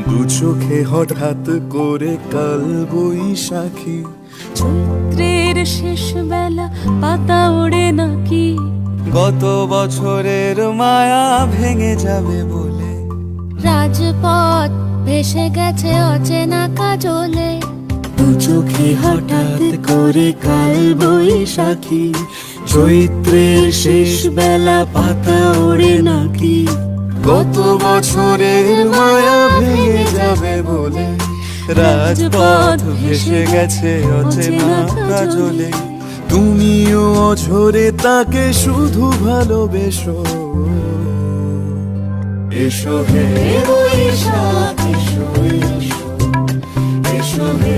দু চোখে হঠাৎ করে কাল বৈশাখী, চৈত্রের শেষ বেলা পাতা ওড়ে নাকি, গত বছরের মায়া ভেঙে যাবে বলে, রাজপথ ভেসে গেছে অচেনা কাজলে। দু চোখে হঠাৎ করে কাল বৈশাখী, চৈত্রের শেষ বেলা পাতা ওড়ে নাকি, গত বছরের মায়া ভেঙে যাবে বলে, রাজপথ ভেসে গেছে অচেনা কাজলে। তুমিও অঝরে তাকে শুধু ভালোবেসো, এসো হে বৈশাখ এসো, এসো, এসো হে